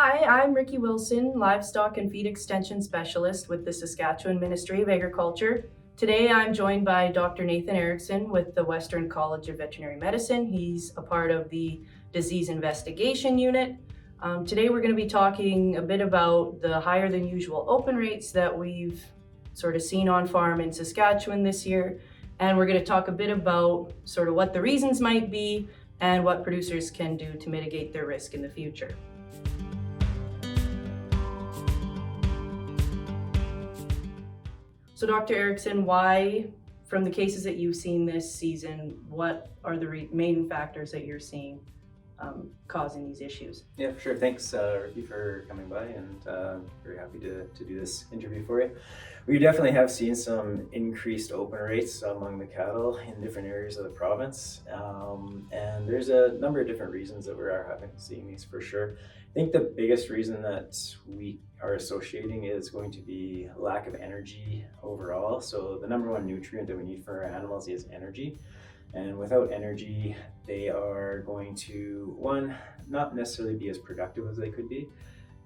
Hi, I'm Ricky Wilson, Livestock and Feed Extension Specialist with the Saskatchewan Ministry of Agriculture. Today I'm joined by Dr. Nathan Erickson with the Western College of Veterinary Medicine. He's a part of the Disease Investigation Unit. Today we're going to be talking a bit about the higher than usual open rates that we've sort of seen on farm in Saskatchewan this year. And we're going to talk a bit about sort of what the reasons might be and what producers can do to mitigate their risk in the future. So Dr. Erickson, why, from the cases that you've seen this season, what are the main factors that you're seeing causing these issues? Yeah, for sure. Thanks, Ricky, for coming by, and very happy to do this interview for you. We definitely have seen some increased open rates among the cattle in different areas of the province, and there's a number of different reasons that we are seeing these for sure. I think the biggest reason that we are associating is going to be lack of energy overall. So the number one nutrient that we need for our animals is energy. And without energy, they are going to, one, not necessarily be as productive as they could be.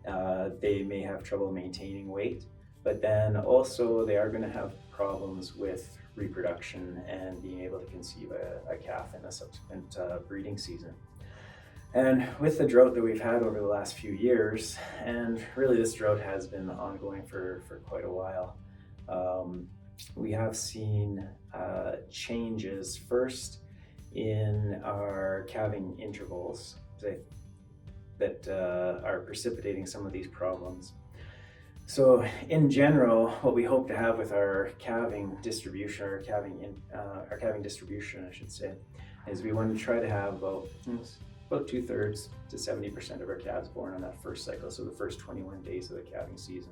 They may have trouble maintaining weight, but then also they are going to have problems with reproduction and being able to conceive a calf in a subsequent breeding season. And with the drought that we've had over the last few years, and really this drought has been ongoing for quite a while, we have seen changes first in our calving intervals that are precipitating some of these problems. So in general, what we hope to have with our calving distribution, our calving distribution, I should say, is we want to try to have about 2/3 to 70% of our calves born on that first cycle, so the first 21 days of the calving season.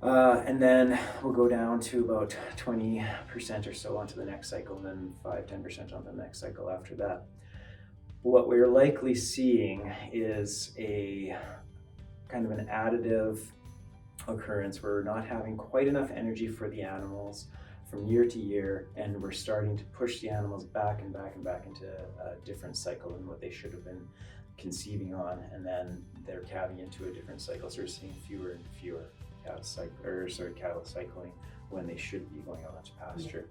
And then we'll go down to about 20% or so onto the next cycle, and then 5-10% on the next cycle after that. What we're likely seeing is a kind of an additive occurrence where we're not having quite enough energy for the animals from year to year, and we're starting to push the animals back and back and back into a different cycle than what they should have been conceiving on, and then they're calving into a different cycle, so we're seeing fewer and fewer cattle cycling when they should be going out onto pasture.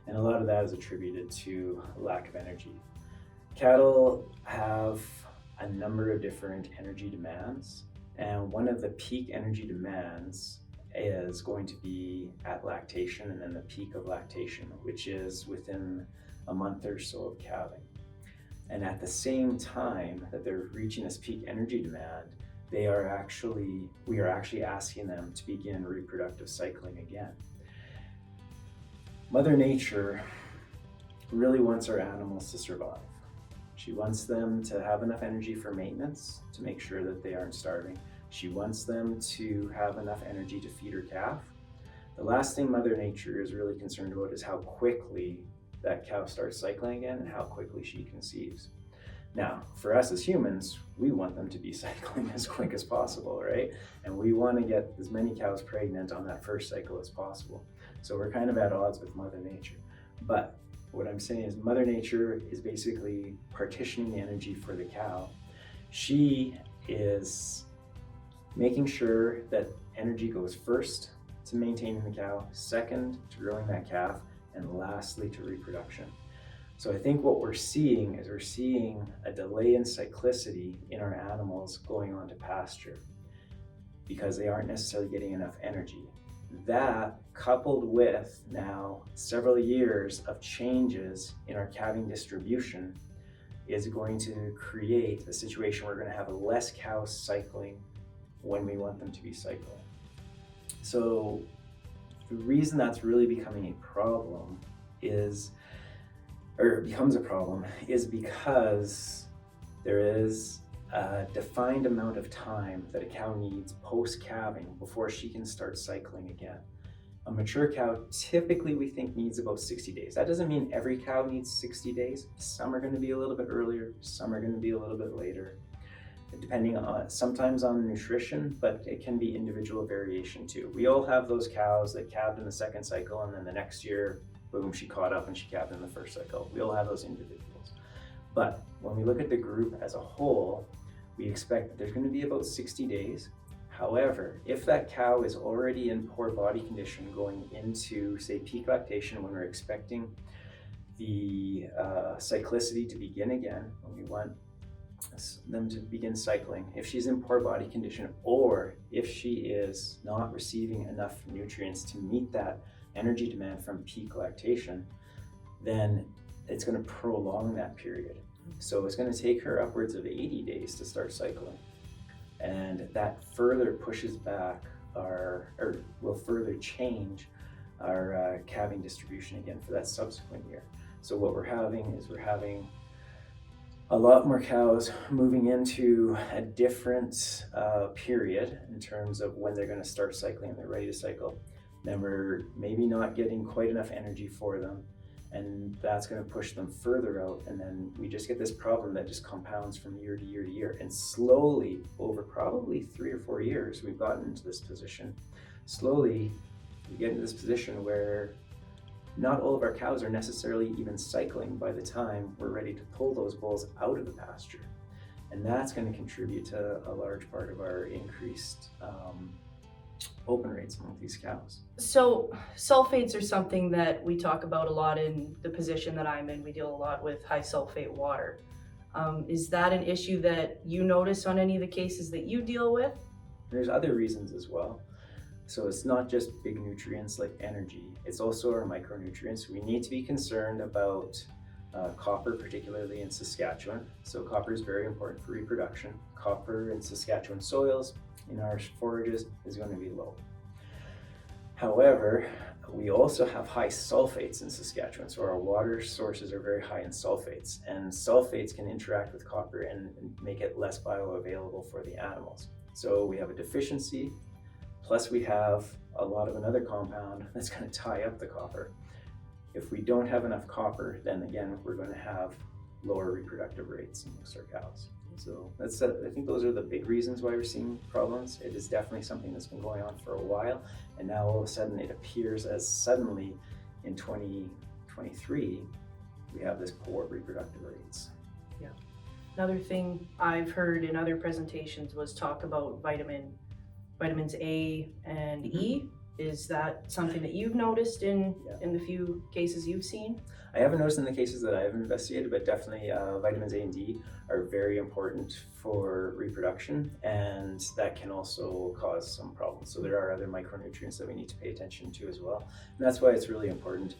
And a lot of that is attributed to lack of energy. Cattle have a number of different energy demands, and one of the peak energy demands is going to be at lactation, and then the peak of lactation, which is within a month or so of calving. And at the same time that they're reaching this peak energy demand, we are actually asking them to begin reproductive cycling again. Mother Nature really wants our animals to survive. She wants them to have enough energy for maintenance to make sure that they aren't starving. She wants them to have enough energy to feed her calf. The last thing Mother Nature is really concerned about is how quickly that cow starts cycling again and how quickly she conceives. Now, for us as humans, we want them to be cycling as quick as possible, right? And we want to get as many cows pregnant on that first cycle as possible. So we're kind of at odds with Mother Nature. But what I'm saying is Mother Nature is basically partitioning the energy for the cow. She is making sure that energy goes first to maintaining the cow, second to growing that calf, and lastly to reproduction. So I think what we're seeing is a delay in cyclicity in our animals going on to pasture because they aren't necessarily getting enough energy. That, coupled with now several years of changes in our calving distribution, is going to create a situation where we're going to have less cows cycling when we want them to be cycling. So the reason that's really becoming a problem becomes a problem is because there is a defined amount of time that a cow needs post-calving before she can start cycling again. A mature cow typically we think needs about 60 days. That doesn't mean every cow needs 60 days. Some are going to be a little bit earlier, some are going to be a little bit later, depending on sometimes on nutrition, but it can be individual variation too. We all have those cows that calved in the second cycle and then the next year, boom, she caught up and she calved in the first cycle. We all have those individuals. But when we look at the group as a whole, we expect that there's going to be about 60 days. However, if that cow is already in poor body condition going into, say, peak lactation, when we're expecting the cyclicity to begin again, when we want them to begin cycling, if she's in poor body condition, or if she is not receiving enough nutrients to meet that energy demand from peak lactation, then it's going to prolong that period. So it's going to take her upwards of 80 days to start cycling. And that further pushes back or will further change our calving distribution again for that subsequent year. So what we're having a lot more cows moving into a different period in terms of when they're going to start cycling and they're ready to cycle. Then we're maybe not getting quite enough energy for them, and that's going to push them further out, and then we just get this problem that just compounds from year to year to year, and slowly over probably 3 or 4 years we've gotten into this position. Slowly we get into this position where not all of our cows are necessarily even cycling by the time we're ready to pull those bulls out of the pasture, and that's going to contribute to a large part of our increased open rates among these cows. So sulfates are something that we talk about a lot in the position that I'm in. We deal a lot with high sulfate water. Is that an issue that you notice on any of the cases that you deal with? There's other reasons as well. So it's not just big nutrients like energy, it's also our micronutrients. We need to be concerned about copper, particularly in Saskatchewan. So copper is very important for reproduction. Copper in Saskatchewan soils, in our forages, is going to be low. However, we also have high sulfates in Saskatchewan, so our water sources are very high in sulfates, and sulfates can interact with copper and make it less bioavailable for the animals. So we have a deficiency, plus we have a lot of another compound that's going to tie up the copper. If we don't have enough copper, then again, we're going to have lower reproductive rates amongst our cows. So I think those are the big reasons why we're seeing problems. It is definitely something that's been going on for a while, and now all of a sudden it appears as suddenly in 2023 we have this poor reproductive rates. Yeah. Another thing I've heard in other presentations was talk about vitamins A and E. Is that something that you've noticed in the few cases you've seen? I haven't noticed in the cases that I've investigated, but definitely vitamins A and D are very important for reproduction, and that can also cause some problems. So there are other micronutrients that we need to pay attention to as well. And that's why it's really important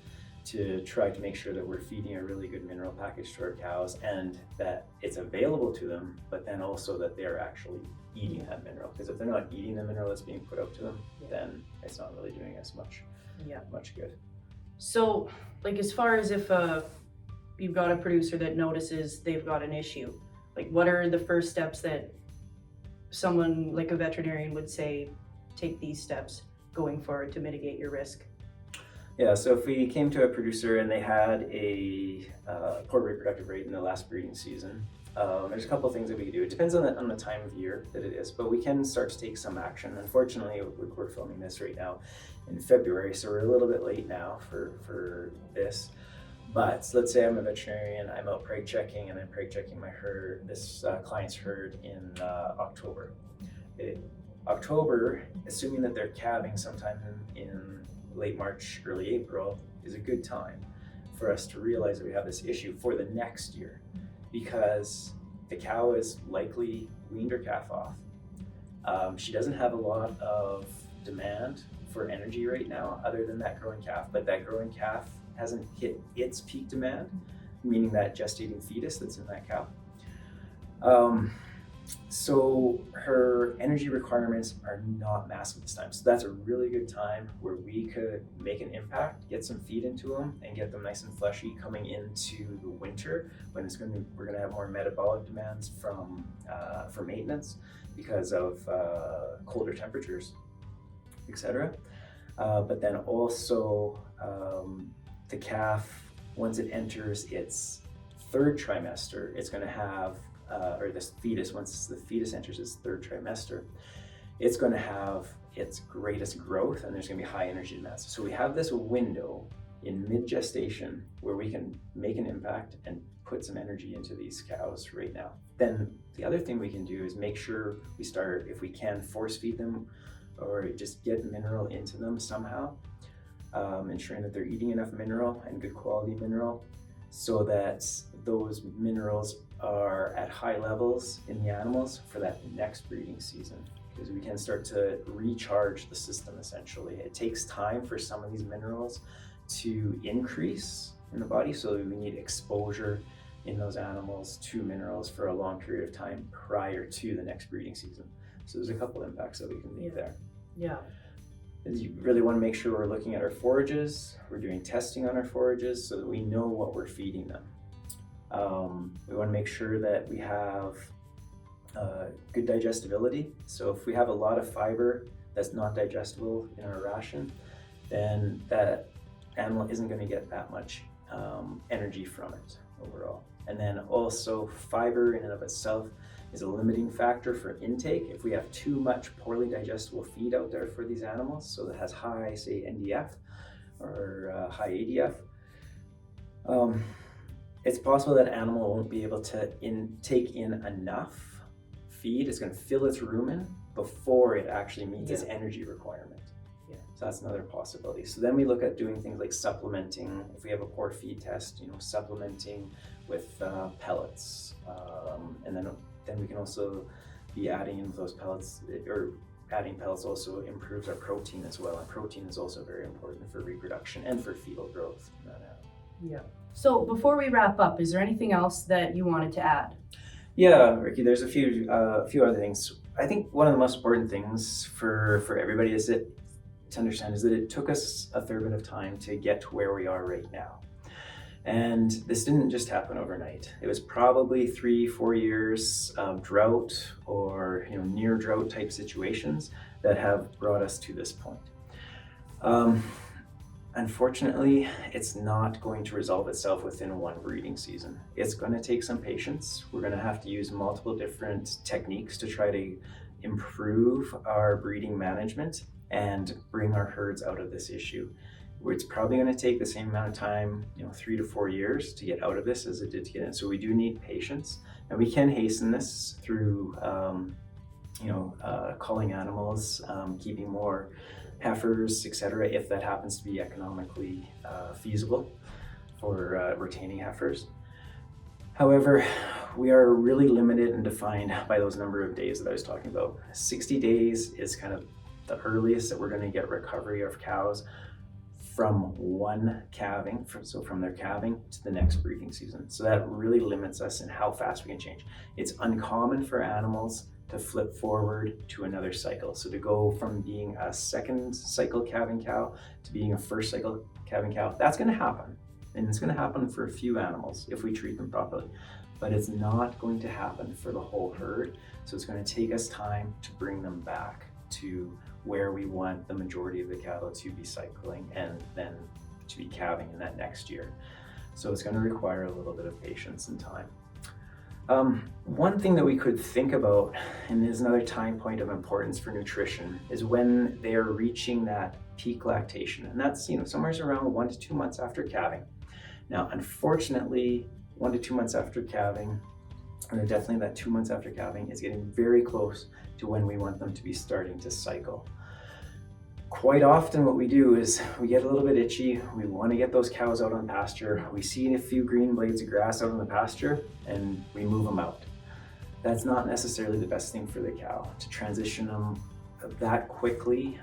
to try to make sure that we're feeding a really good mineral package to our cows, and that it's available to them, but then also that they're actually eating that mineral. Because if they're not eating the mineral that's being put out to them, then it's not really doing us much good. So, like, as far as if you've got a producer that notices they've got an issue, like, what are the first steps that someone like a veterinarian would say, take these steps going forward to mitigate your risk? Yeah, so if we came to a producer and they had a poor reproductive rate in the last breeding season, there's a couple of things that we can do. It depends on the time of year that it is, but we can start to take some action. Unfortunately, we're filming this right now in February, so we're a little bit late now for this. But let's say I'm a veterinarian, I'm out preg checking, and I'm preg checking my herd, this client's herd in October. October, assuming that they're calving sometime in late March, early April, is a good time for us to realize that we have this issue for the next year, because the cow is likely weaned her calf off. She doesn't have a lot of demand for energy right now other than that growing calf, but that growing calf hasn't hit its peak demand, meaning that gestating fetus that's in that cow. So her energy requirements are not massive this time. So that's a really good time where we could make an impact, get some feed into them, and get them nice and fleshy coming into the winter, when we're going to have more metabolic demands from for maintenance because of colder temperatures, etc. But then also the calf, once it enters its third trimester, it's going to have or this fetus, once the fetus enters its third trimester, it's going to have its greatest growth, and there's going to be high energy demands. So we have this window in mid-gestation where we can make an impact and put some energy into these cows right now. Then the other thing we can do is make sure we start, if we can, force feed them or just get mineral into them somehow, ensuring that they're eating enough mineral and good quality mineral so that those minerals are at high levels in the animals for that next breeding season, because we can start to recharge the system essentially. It takes time for some of these minerals to increase in the body, so we need exposure in those animals to minerals for a long period of time prior to the next breeding season. So there's a couple impacts that we can make there. Yeah. You really want to make sure we're looking at our forages, we're doing testing on our forages so that we know what we're feeding them. We want to make sure that we have good digestibility. So if we have a lot of fiber that's not digestible in our ration, then that animal isn't going to get that much energy from it overall. And then also fiber in and of itself is a limiting factor for intake. If we have too much poorly digestible feed out there for these animals, so that has high, say, NDF or high ADF, it's possible that animal won't be able to take in enough feed. It's going to fill its rumen before it actually meets its energy requirement. So that's another possibility. So then we look at doing things like supplementing. If we have a poor feed test, supplementing with pellets, and then we can also be adding in those pellets, or adding pellets also improves our protein as well. And protein is also very important for reproduction and for fetal growth. Yeah. So before we wrap up, is there anything else that you wanted to add? Yeah, Ricky, there's a few other things. I think one of the most important things for everybody is to understand is that it took us a fair bit of time to get to where we are right now. And this didn't just happen overnight. It was probably 3-4 years of drought or near drought type situations that have brought us to this point. Unfortunately, it's not going to resolve itself within one breeding season. It's going to take some patience. We're going to have to use multiple different techniques to try to improve our breeding management and bring our herds out of this issue. It's probably going to take the same amount of time, 3 to 4 years to get out of this as it did to get in. So we do need patience, and we can hasten this through, culling animals, keeping more heifers, etc., if that happens to be economically feasible for retaining heifers. However, we are really limited and defined by those number of days that I was talking about. 60 days is kind of the earliest that we're going to get recovery of cows from one calving, from their calving to the next breeding season. So that really limits us in how fast we can change. It's uncommon for animals to flip forward to another cycle. So to go from being a second cycle calving cow to being a first cycle calving cow, that's going to happen. And it's going to happen for a few animals if we treat them properly. But it's not going to happen for the whole herd. So it's going to take us time to bring them back to where we want the majority of the cattle to be cycling and then to be calving in that next year. So it's going to require a little bit of patience and time. One thing that we could think about, and is another time point of importance for nutrition, is when they're reaching that peak lactation, and that's somewhere around 1 to 2 months after calving. Now, unfortunately, 1 to 2 months after calving, and definitely that 2 months after calving, is getting very close to when we want them to be starting to cycle. Quite often what we do is we get a little bit itchy, we want to get those cows out on pasture, we see a few green blades of grass out on the pasture, and we move them out. That's not necessarily the best thing for the cow, to transition them that quickly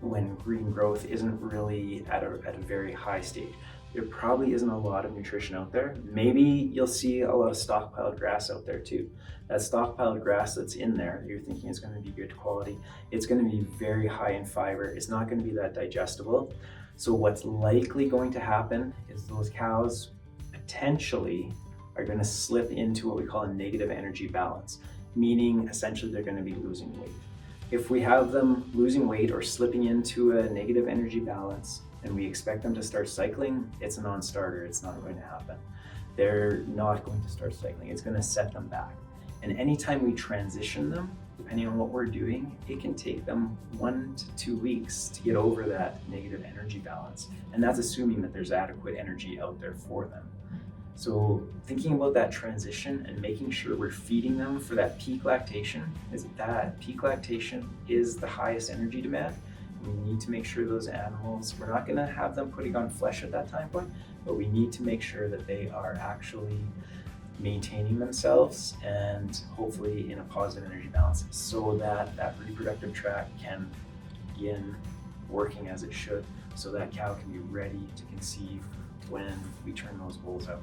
when green growth isn't really at a very high stage. There probably isn't a lot of nutrition out there. Maybe you'll see a lot of stockpiled grass out there too. That stockpiled grass that's in there, you're thinking it's going to be good quality. It's going to be very high in fiber. It's not going to be that digestible. So what's likely going to happen is those cows potentially are going to slip into what we call a negative energy balance, meaning essentially they're going to be losing weight. If we have them losing weight or slipping into a negative energy balance, and we expect them to start cycling, it's a non-starter. It's not going to happen. They're not going to start cycling. It's going to set them back. And anytime we transition them, depending on what we're doing, it can take them 1 to 2 weeks to get over that negative energy balance. And that's assuming that there's adequate energy out there for them. So thinking about that transition and making sure we're feeding them for that peak lactation, is that peak lactation is the highest energy demand. We need to make sure those animals, we're not gonna have them putting on flesh at that time point, but we need to make sure that they are actually maintaining themselves and hopefully in a positive energy balance so that that reproductive tract can begin working as it should, so that cow can be ready to conceive when we turn those bulls out.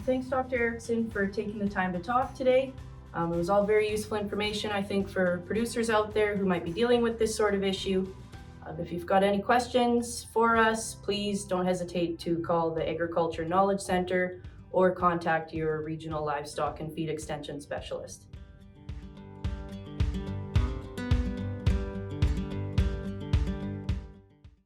Thanks, Dr. Erickson, for taking the time to talk today. It was all very useful information, I think, for producers out there who might be dealing with this sort of issue. If you've got any questions for us, please don't hesitate to call the Agriculture Knowledge Center or contact your regional livestock and feed extension specialist.